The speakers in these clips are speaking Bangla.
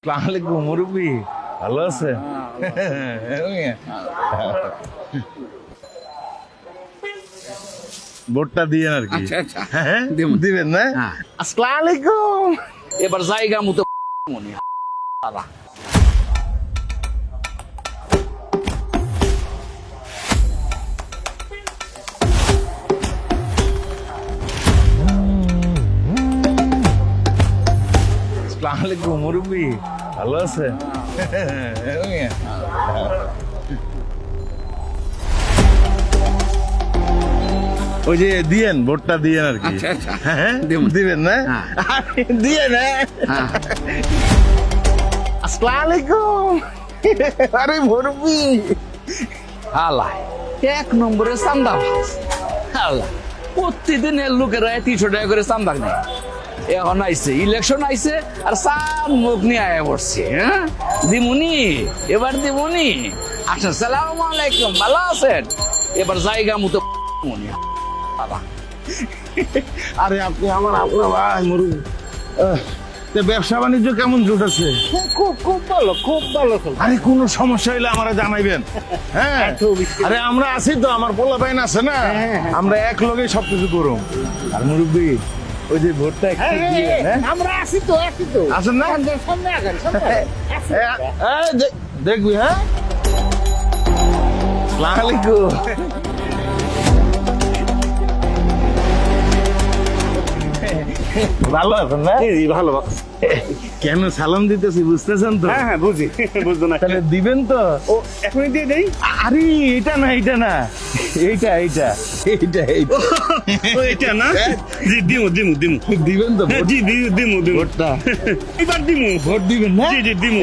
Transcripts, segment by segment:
আসসালামু আলাইকুম মুরব্বি, ভালো আছে? ভোটটা দিয়েন আর কি। আচ্ছা আচ্ছা হ্যাঁ দিবেন না? হ্যাঁ। আসসালামু আলাইকুম। এবার জায়গা মতো মনে আসসালামু আলাইকুম মুরব্বি, ভালো আছে? ওই যে দিয়েন, ভোটটা দিয়েন আর কি। আচ্ছা আচ্ছা হ্যাঁ দিবেন না? হ্যাঁ। দিয়েন। হ্যাঁ। আসসালামু আলাইকুম। আরে মুরব্বি, হালাই এক নম্বরে চান্দা হালা প্রতিদিনের লোকেরা 300 টাকা করে চান্দা নেয়। এখন আইছে ইলেকশন আইছে আর চান মুখ নিয়ে আয়া পড়ছে। হ্যাঁ দিমুনি, এবার দিমুনি। আচ্ছা সালামু আলাইকুম, ভালো আছেন? এবার জায়গা মতো মনে আরে আপনি আপনার ভাই মুরব্বি। ব্যবসা বাণিজ্য কেমন জুটেছে? খুব ভালো, খুব ভালো চলছে। আরে কোনো সমস্যা হইলে আমরা জানাইবেন। হ্যাঁ আরে আমরা আছি তো, আমার পোলা বাইন আছে না, আমরা এক লগে সবকিছু করুম। আর মুরব্বি ওই যে ভোটটা একটু দিয়েন, হ্যাঁ? আমরা আছি তো আছেন না? সামনে আগান, সামনে আগান। আছি। দেখবি, হ্যাঁ? আসসালামু আলাইকুম। ভালো আছেন না? জি, ভালো। কেন সালাম দিতেছি বুঝতেছেন তো? হ্যাঁ বুঝি, বুঝতো না। তাহলে দিবেন তো? ও এখনই দিয়ে দেই। আরে এটা না, এইটা ও এটা না? জি দিমু। দিবেন তো? হ্যাঁ, জি দিমু। ভোটটা এবার দিমু। ভোট দিবেন না? জি দিমু।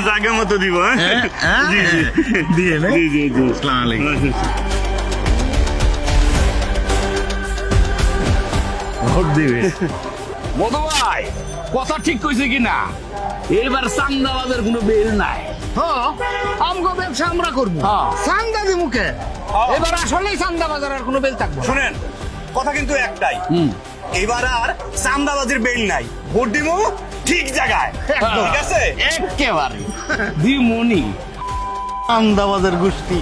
জায়গা মতো দিব, হ্যাঁ? জি। দিয়ে না? জি। আসসালামু আলাইকুম। ভোট দিবে। মধু ভাই কথা ঠিক কইছে কিনা? এবার চান্দাবাজের কোনো বেল নাই। আমগো ব্যবসা আমরা করবো। হ্যাঁ। চান্দা দি মুখে। এবার আসলেই চান্দা বাজার আর কোনো বেল থাকবো না। শোনেন, কথা কিন্তু একটাই। হুম। এবার আর চান্দাবাজির বেল নাই, ভোট দিব ঠিক জায়গায়। ঠিক আছে? একেবারে দিমুনি। আমদাবাদের গোষ্ঠী